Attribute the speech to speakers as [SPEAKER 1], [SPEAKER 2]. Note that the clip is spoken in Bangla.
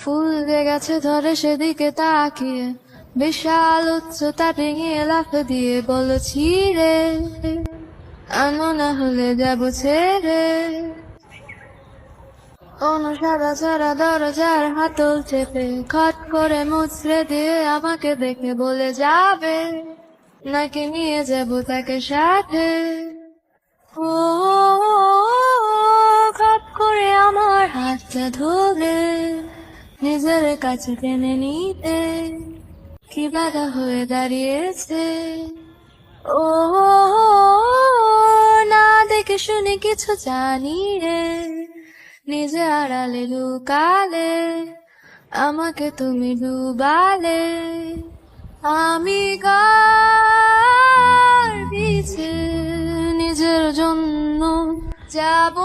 [SPEAKER 1] ফুল যে গেছে ধরে সেদিকে তাকিয়ে, বিশাল উচ্চতা ডিঙিয়ে লাফ দিয়ে বলেছি রে, এমন না হলে যাবো ছেড়ে। কোনো সাদা সারা দরজার হাতল চেপে খট করে মুচড়ে দিয়ে আমাকে দেখে বলে যাবে, নাকি নিয়ে যাবো তাকে সাথে। ও খট করে আমার হাতটা ধরে নিজের কাছে টেনে নিতে কি বাধা হয়ে দাঁড়িয়েছে। ও না দেখে শুনে কিছু জানি রে, নিজে আড়ালে লুকালে আমাকে তুমি ডুবালে। আমি কার পিছে নিজের জন্য যাব